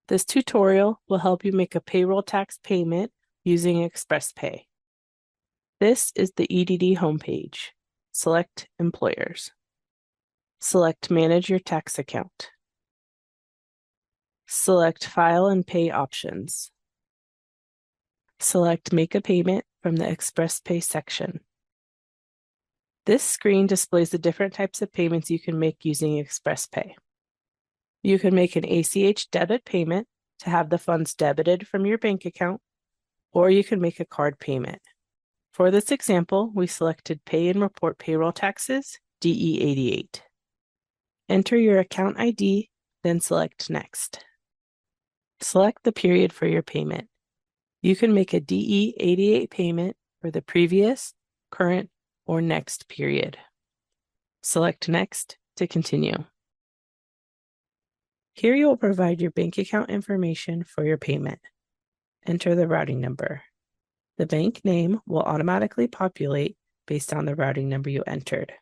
This tutorial will help you make a payroll tax payment using ExpressPay. This is the EDD homepage. Select Employers. Select Manage Your Tax Account. Select File and Pay options. Select Make a Payment from the ExpressPay section. This screen displays the different types of payments you can make using ExpressPay. You can make an ACH debit payment to have the funds debited from your bank account, or you can make a card payment. For this example, we selected Pay and Report Payroll Taxes, DE88. Enter your account ID, then select Next. Select the period for your payment. You can make a DE88 payment for the previous, current, or next period. Select Next to continue. Here you will provide your bank account information for your payment. Enter the routing number. The bank name will automatically populate based on the routing number you entered.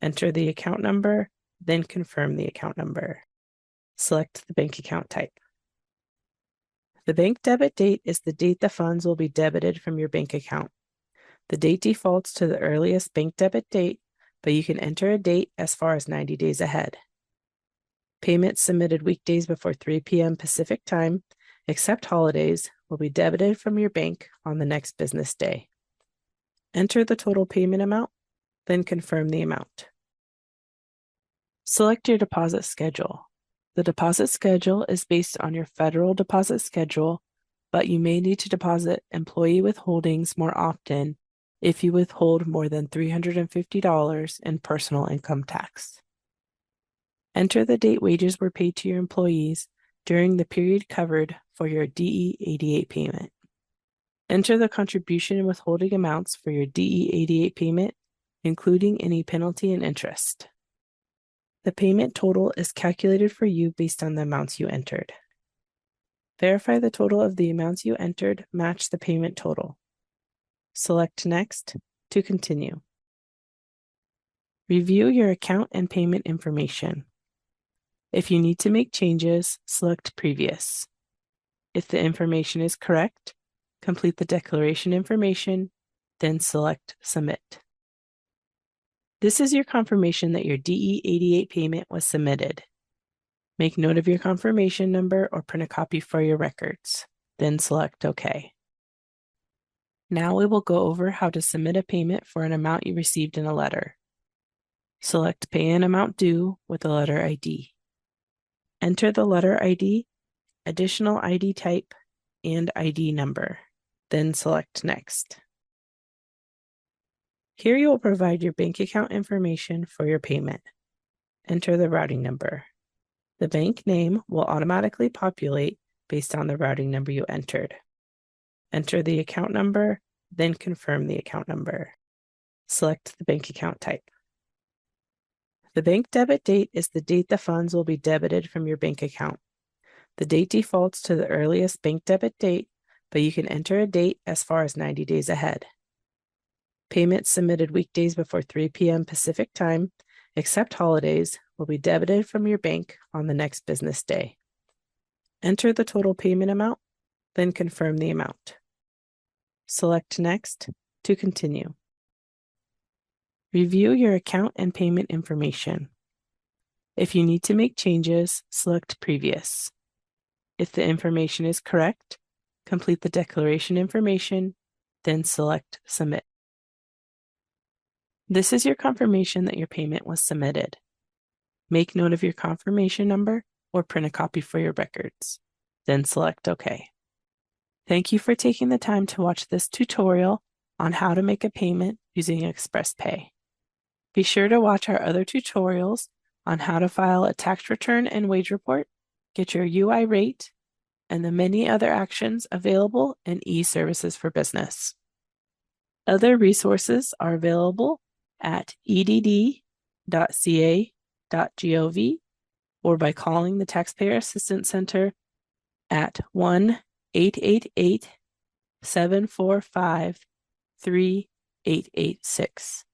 Enter the account number, then confirm the account number. Select the bank account type. The bank debit date is the date the funds will be debited from your bank account. The date defaults to the earliest bank debit date, but you can enter a date as far as 90 days ahead. Payments submitted weekdays before 3 p.m. Pacific Time, except holidays, will be debited from your bank on the next business day. Enter the total payment amount, then confirm the amount. Select your deposit schedule. The deposit schedule is based on your federal deposit schedule, but you may need to deposit employee withholdings more often if you withhold more than $350 in personal income tax. Enter the date wages were paid to your employees during the period covered for your DE88 payment. Enter the contribution and withholding amounts for your DE88 payment, including any penalty and interest. The payment total is calculated for you based on the amounts you entered. Verify the total of the amounts you entered match the payment total. Select Next to continue. Review your account and payment information. If you need to make changes, select Previous. If the information is correct, complete the declaration information, then select Submit. This is your confirmation that your DE88 payment was submitted. Make note of your confirmation number or print a copy for your records, then select OK. Now we will go over how to submit a payment for an amount you received in a letter. Select Pay an Amount Due with the letter ID. Enter the letter ID, additional ID type, and ID number, then select Next. Here you will provide your bank account information for your payment. Enter the routing number. The bank name will automatically populate based on the routing number you entered. Enter the account number, then confirm the account number. Select the bank account type. The bank debit date is the date the funds will be debited from your bank account. The date defaults to the earliest bank debit date, but you can enter a date as far as 90 days ahead. Payments submitted weekdays before 3 p.m. Pacific Time, except holidays, will be debited from your bank on the next business day. Enter the total payment amount, then confirm the amount. Select Next to continue. Review your account and payment information. If you need to make changes, select Previous. If the information is correct, complete the declaration information, then select Submit. This is your confirmation that your payment was submitted. Make note of your confirmation number or print a copy for your records, then select OK. Thank you for taking the time to watch this tutorial on how to make a payment using ExpressPay. Be sure to watch our other tutorials on how to file a tax return and wage report, get your UI rate, and the many other actions available in eServices for Business. Other resources are available at edd.ca.gov or by calling the Taxpayer Assistance Center at 1-888-745-3886.